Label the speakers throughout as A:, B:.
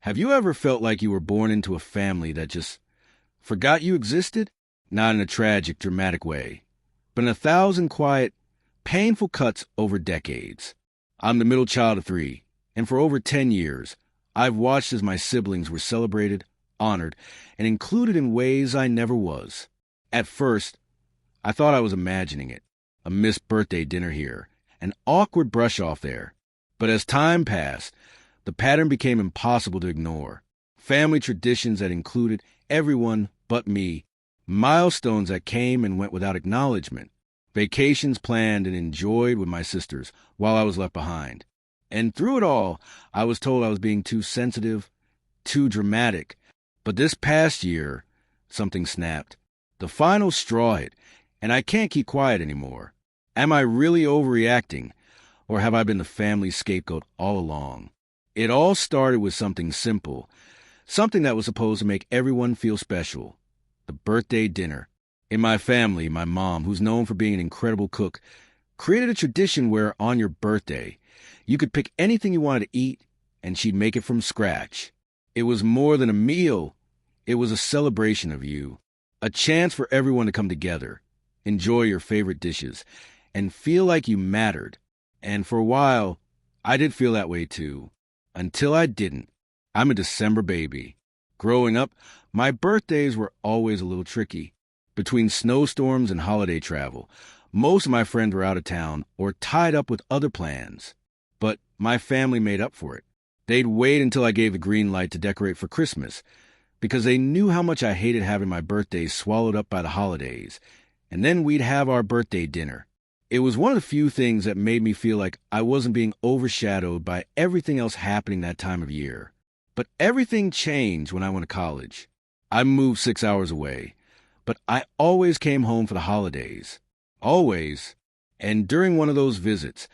A: Have you ever felt like you were born into a family that just forgot you existed? Not in a tragic, dramatic way, but in 1,000 quiet, painful cuts over decades. I'm the middle child of 3, and for over 10 years, I've watched as my siblings were celebrated, honored, and included in ways I never was. At first, I thought I was imagining it. A missed birthday dinner here, an awkward brush-off there. But as time passed, the pattern became impossible to ignore. Family traditions that included everyone but me, milestones that came and went without acknowledgement, vacations planned and enjoyed with my sisters while I was left behind. And through it all, I was told I was being too sensitive, too dramatic. But this past year, something snapped. The final straw hit, and I can't keep quiet anymore. Am I really overreacting, or have I been the family scapegoat all along? It all started with something simple, something that was supposed to make everyone feel special. The birthday dinner. In my family, my mom, who's known for being an incredible cook, created a tradition where on your birthday, you could pick anything you wanted to eat, and she'd make it from scratch. It was more than a meal. It was a celebration of you, a chance for everyone to come together, enjoy your favorite dishes, and feel like you mattered. And for a while, I did feel that way too. Until I didn't. I'm a December baby. Growing up, my birthdays were always a little tricky. Between snowstorms and holiday travel, most of my friends were out of town or tied up with other plans. But my family made up for it. They'd wait until I gave the green light to decorate for Christmas, because they knew how much I hated having my birthdays swallowed up by the holidays. And then we'd have our birthday dinner. It was one of the few things that made me feel like I wasn't being overshadowed by everything else happening that time of year. But everything changed when I went to college. I moved 6 hours away, but I always came home for the holidays. Always. And during one of those visits,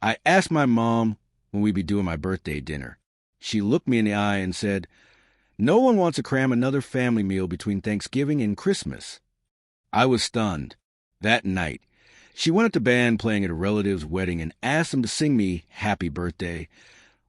A: I asked my mom when we'd be doing my birthday dinner. She looked me in the eye and said, "No one wants to cram another family meal between Thanksgiving and Christmas." I was stunned. That night, she went up to band playing at a relative's wedding and asked them to sing me Happy Birthday,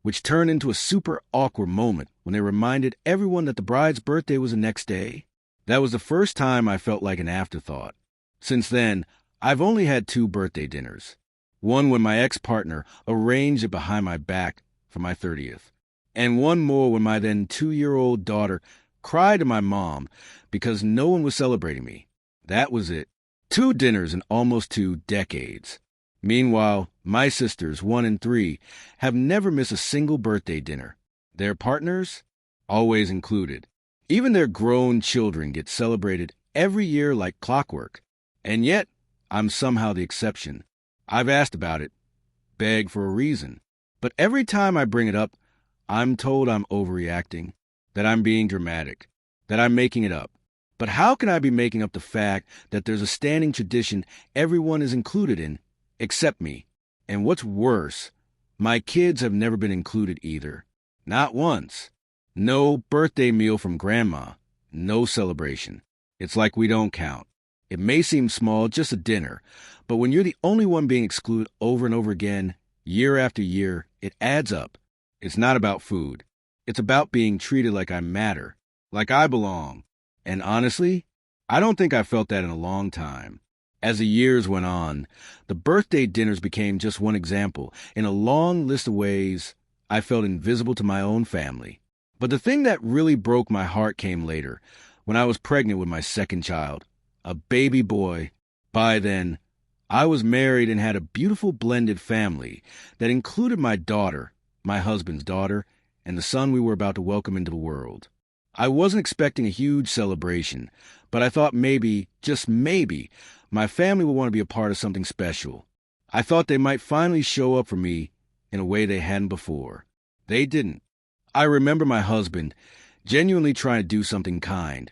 A: which turned into a super awkward moment when they reminded everyone that the bride's birthday was the next day. That was the first time I felt like an afterthought. Since then, I've only had 2 birthday dinners. One when my ex-partner arranged it behind my back for my 30th. And one more when my then 2-year-old daughter cried to my mom because no one was celebrating me. That was it. 2 dinners in almost 2 decades. Meanwhile, my sisters, 1 and 3, have never missed a single birthday dinner. Their partners, always included. Even their grown children get celebrated every year like clockwork. And yet, I'm somehow the exception. I've asked about it, begged for a reason. But every time I bring it up, I'm told I'm overreacting, that I'm being dramatic, that I'm making it up. But how can I be making up the fact that there's a standing tradition everyone is included in, except me? And what's worse, my kids have never been included either. Not once. No birthday meal from grandma. No celebration. It's like we don't count. It may seem small, just a dinner, but when you're the only one being excluded over and over again, year after year, it adds up. It's not about food. It's about being treated like I matter, like I belong. And honestly, I don't think I felt that in a long time. As the years went on, the birthday dinners became just one example in a long list of ways I felt invisible to my own family. But the thing that really broke my heart came later, when I was pregnant with my second child, a baby boy. By then, I was married and had a beautiful blended family that included my daughter, my husband's daughter, and the son we were about to welcome into the world. I wasn't expecting a huge celebration, but I thought maybe, just maybe, my family would want to be a part of something special. I thought they might finally show up for me in a way they hadn't before. They didn't. I remember my husband genuinely trying to do something kind,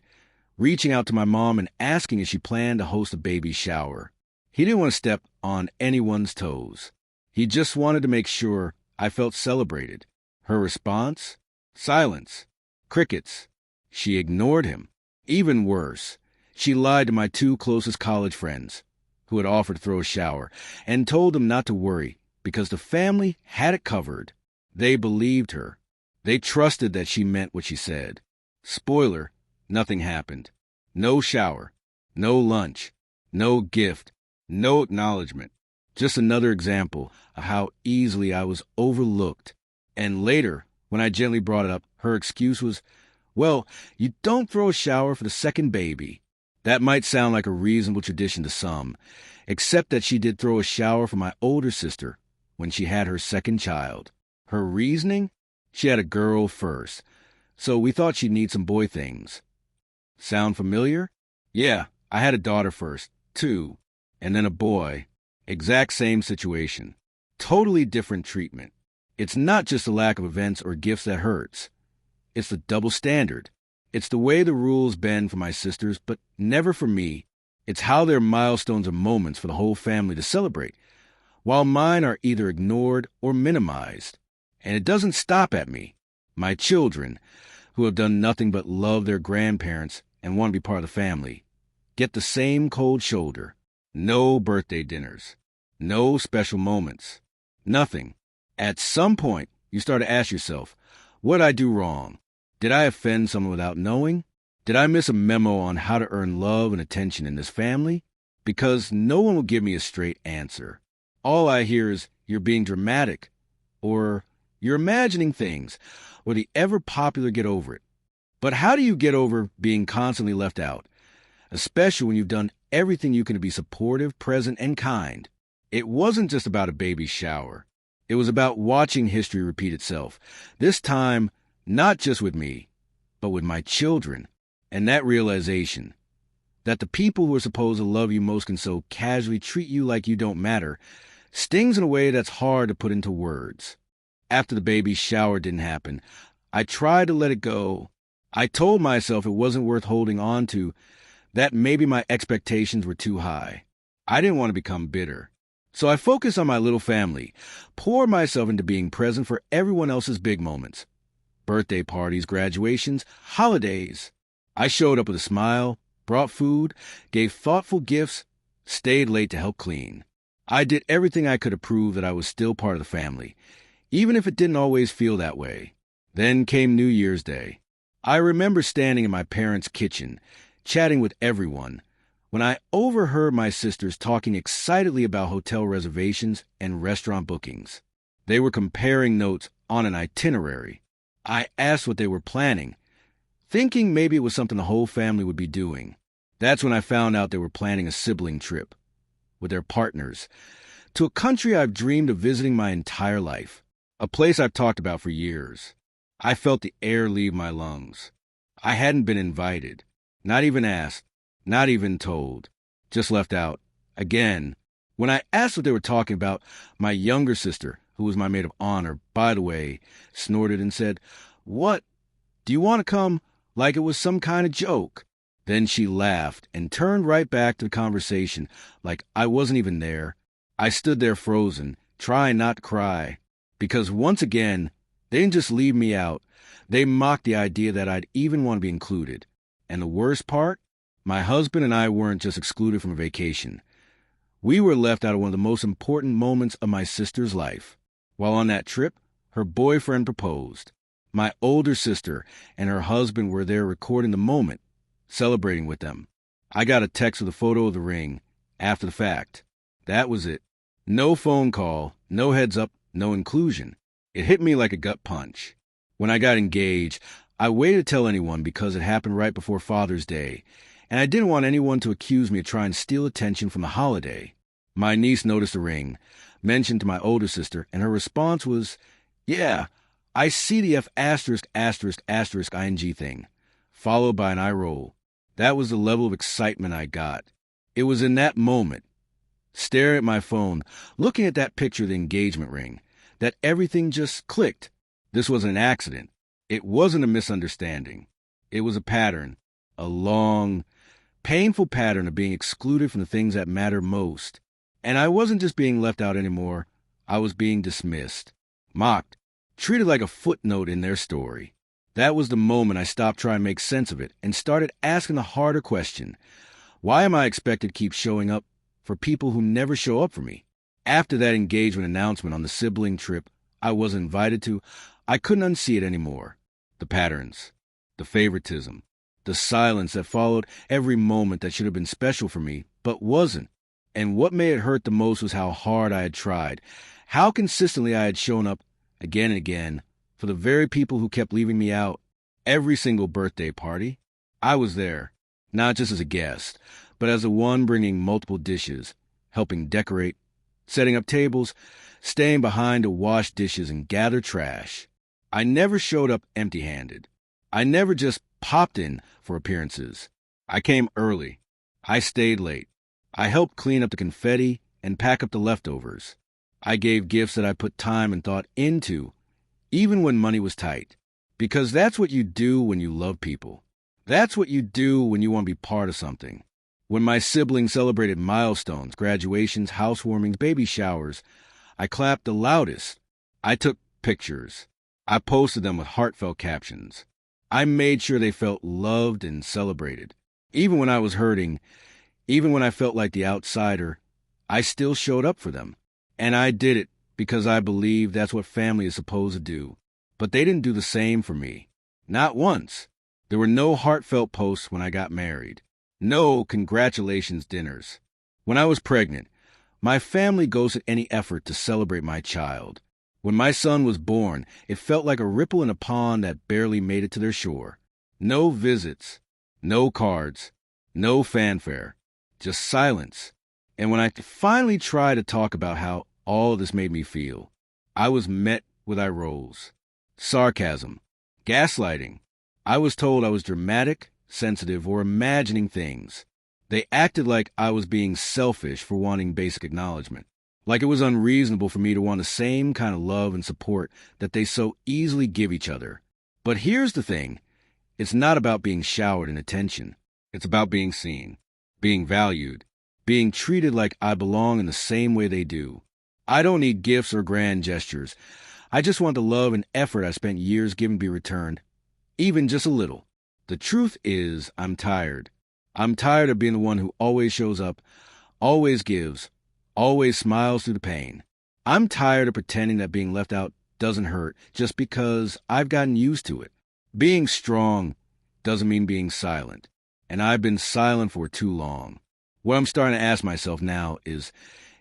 A: reaching out to my mom and asking if she planned to host a baby shower. He didn't want to step on anyone's toes. He just wanted to make sure I felt celebrated. Her response? Silence. Crickets. She ignored him. Even worse, she lied to my 2 closest college friends, who had offered to throw a shower, and told them not to worry because the family had it covered. They believed her. They trusted that she meant what she said. Spoiler, nothing happened. No shower, no lunch, no gift, no acknowledgement. Just another example of how easily I was overlooked. And later, when I gently brought it up, her excuse was, well, you don't throw a shower for the second baby. That might sound like a reasonable tradition to some, except that she did throw a shower for my older sister when she had her second child. Her reasoning? She had a girl first, so we thought she'd need some boy things. Sound familiar? Yeah, I had a daughter first, too, and then a boy. Exact same situation. Totally different treatment. It's not just the lack of events or gifts that hurts. It's the double standard. It's the way the rules bend for my sisters, but never for me. It's how their milestones are moments for the whole family to celebrate, while mine are either ignored or minimized. And it doesn't stop at me. My children, who have done nothing but love their grandparents and want to be part of the family, get the same cold shoulder. No birthday dinners. No special moments. Nothing. At some point, you start to ask yourself, what did I do wrong? Did I offend someone without knowing? Did I miss a memo on how to earn love and attention in this family? Because no one will give me a straight answer. All I hear is, you're being dramatic, or you're imagining things, or the ever-popular get over it. But how do you get over being constantly left out, especially when you've done everything you can to be supportive, present, and kind? It wasn't just about a baby's shower. It was about watching history repeat itself, this time not just with me, but with my children. And that realization, that the people who are supposed to love you most can so casually treat you like you don't matter, stings in a way that's hard to put into words. After the baby's shower didn't happen, I tried to let it go. I told myself it wasn't worth holding on to, that maybe my expectations were too high. I didn't want to become bitter. So I focused on my little family, poured myself into being present for everyone else's big moments. Birthday parties, graduations, holidays. I showed up with a smile, brought food, gave thoughtful gifts, stayed late to help clean. I did everything I could to prove that I was still part of the family, even if it didn't always feel that way. Then came New Year's Day. I remember standing in my parents' kitchen, chatting with everyone, when I overheard my sisters talking excitedly about hotel reservations and restaurant bookings. They were comparing notes on an itinerary. I asked what they were planning, thinking maybe it was something the whole family would be doing. That's when I found out they were planning a sibling trip with their partners to a country I've dreamed of visiting my entire life, a place I've talked about for years. I felt the air leave my lungs. I hadn't been invited, not even asked, not even told, just left out. Again, when I asked what they were talking about, my younger sister, who was my maid of honor, by the way, snorted and said, "What? Do you want to come?" Like it was some kind of joke. Then she laughed and turned right back to the conversation like I wasn't even there. I stood there frozen, trying not to cry, because once again, they didn't just leave me out. They mocked the idea that I'd even want to be included. And the worst part? My husband and I weren't just excluded from a vacation. We were left out of one of the most important moments of my sister's life. While on that trip, her boyfriend proposed. My older sister and her husband were there recording the moment, celebrating with them. I got a text with a photo of the ring, after the fact. That was it. No phone call, no heads up, no inclusion. It hit me like a gut punch. When I got engaged, I waited to tell anyone because it happened right before Father's Day, and I didn't want anyone to accuse me of trying to steal attention from the holiday. My niece noticed the ring, mentioned to my older sister, and her response was, "Yeah, I see the F asterisk asterisk asterisk ing thing," followed by an eye roll. That was the level of excitement I got. It was in that moment, staring at my phone, looking at that picture of the engagement ring, that everything just clicked. This wasn't an accident. It wasn't a misunderstanding. It was a pattern, a long, painful pattern of being excluded from the things that matter most. And I wasn't just being left out anymore. I was being dismissed, mocked, treated like a footnote in their story. That was the moment I stopped trying to make sense of it and started asking the harder question. Why am I expected to keep showing up for people who never show up for me? After that engagement announcement on the sibling trip I was invited to, I couldn't unsee it anymore. The patterns, the favoritism, the silence that followed every moment that should have been special for me, but wasn't. And what made it hurt the most was how hard I had tried, how consistently I had shown up again and again for the very people who kept leaving me out. Every single birthday party, I was there, not just as a guest, but as the one bringing multiple dishes, helping decorate, setting up tables, staying behind to wash dishes and gather trash. I never showed up empty-handed. I never just popped in for appearances. I came early. I stayed late. I helped clean up the confetti and pack up the leftovers. I gave gifts that I put time and thought into, even when money was tight. Because that's what you do when you love people. That's what you do when you want to be part of something. When my siblings celebrated milestones, graduations, housewarmings, baby showers, I clapped the loudest. I took pictures. I posted them with heartfelt captions. I made sure they felt loved and celebrated. Even when I was hurting, even when I felt like the outsider, I still showed up for them. And I did it because I believe that's what family is supposed to do. But they didn't do the same for me. Not once. There were no heartfelt posts when I got married. No congratulations dinners. When I was pregnant, my family ghosted any effort to celebrate my child. When my son was born, it felt like a ripple in a pond that barely made it to their shore. No visits, no cards, no fanfare, just silence. And when I finally tried to talk about how all this made me feel, I was met with eye rolls, sarcasm, gaslighting. I was told I was dramatic, sensitive, or imagining things. They acted like I was being selfish for wanting basic acknowledgement, like it was unreasonable for me to want the same kind of love and support that they so easily give each other. But here's the thing. It's not about being showered in attention. It's about being seen, being valued, being treated like I belong in the same way they do. I don't need gifts or grand gestures. I just want the love and effort I spent years giving be returned, even just a little. The truth is, I'm tired. I'm tired of being the one who always shows up, always gives, always smiles through the pain. I'm tired of pretending that being left out doesn't hurt just because I've gotten used to it. Being strong doesn't mean being silent, and I've been silent for too long. What I'm starting to ask myself now is,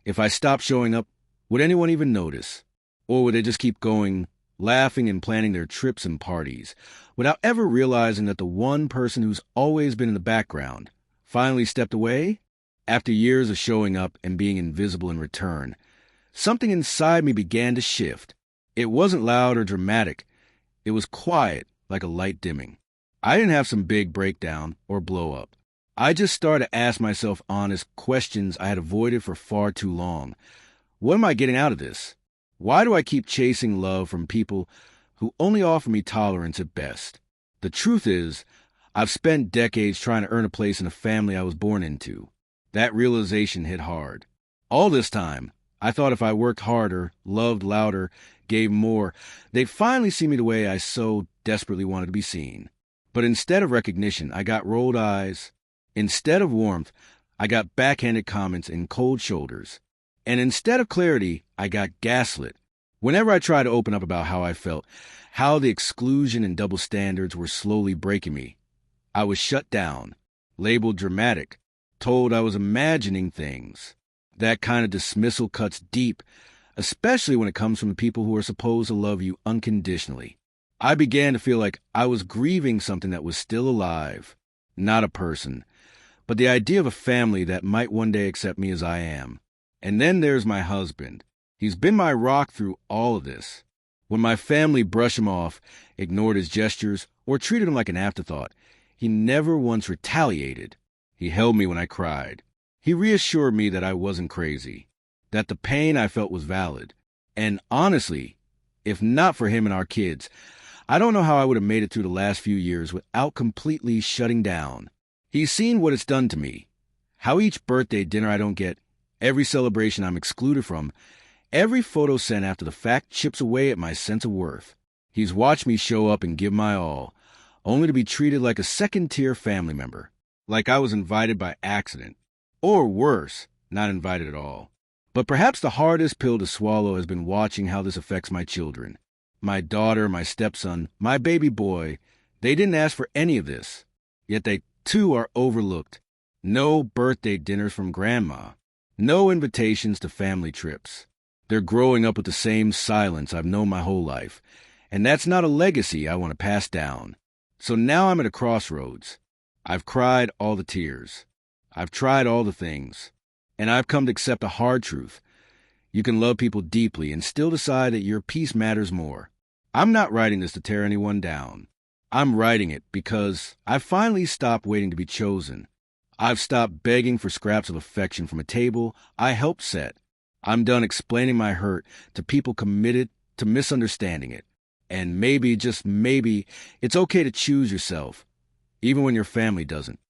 A: if I stop showing up, would anyone even notice? Or would they just keep going, laughing and planning their trips and parties, without ever realizing that the one person who's always been in the background finally stepped away? After years of showing up and being invisible in return, something inside me began to shift. It wasn't loud or dramatic. It was quiet, like a light dimming. I didn't have some big breakdown or blow up. I just started to ask myself honest questions I had avoided for far too long. What am I getting out of this? Why do I keep chasing love from people who only offer me tolerance at best? The truth is, I've spent decades trying to earn a place in a family I was born into. That realization hit hard. All this time, I thought if I worked harder, loved louder, gave more, they'd finally see me the way I so desperately wanted to be seen. But instead of recognition, I got rolled eyes. Instead of warmth, I got backhanded comments and cold shoulders. And instead of clarity, I got gaslit. Whenever I tried to open up about how I felt, how the exclusion and double standards were slowly breaking me, I was shut down, labeled dramatic, told I was imagining things. That kind of dismissal cuts deep, especially when it comes from the people who are supposed to love you unconditionally. I began to feel like I was grieving something that was still alive, not a person, but the idea of a family that might one day accept me as I am. And then there's my husband. He's been my rock through all of this. When my family brushed him off, ignored his gestures, or treated him like an afterthought, he never once retaliated. He held me when I cried. He reassured me that I wasn't crazy, that the pain I felt was valid. And honestly, if not for him and our kids, I don't know how I would have made it through the last few years without completely shutting down. He's seen what it's done to me, how each birthday dinner I don't get, every celebration I'm excluded from, every photo sent after the fact chips away at my sense of worth. He's watched me show up and give my all, only to be treated like a second-tier family member, like I was invited by accident, or worse, not invited at all. But perhaps the hardest pill to swallow has been watching how this affects my children. My daughter, my stepson, my baby boy, they didn't ask for any of this. Yet they, too, are overlooked. No birthday dinners from grandma. No invitations to family trips. They're growing up with the same silence I've known my whole life. And that's not a legacy I want to pass down. So now I'm at a crossroads. I've cried all the tears. I've tried all the things. And I've come to accept a hard truth. You can love people deeply and still decide that your peace matters more. I'm not writing this to tear anyone down. I'm writing it because I've finally stopped waiting to be chosen. I've stopped begging for scraps of affection from a table I helped set. I'm done explaining my hurt to people committed to misunderstanding it. And maybe, just maybe, it's okay to choose yourself, even when your family doesn't.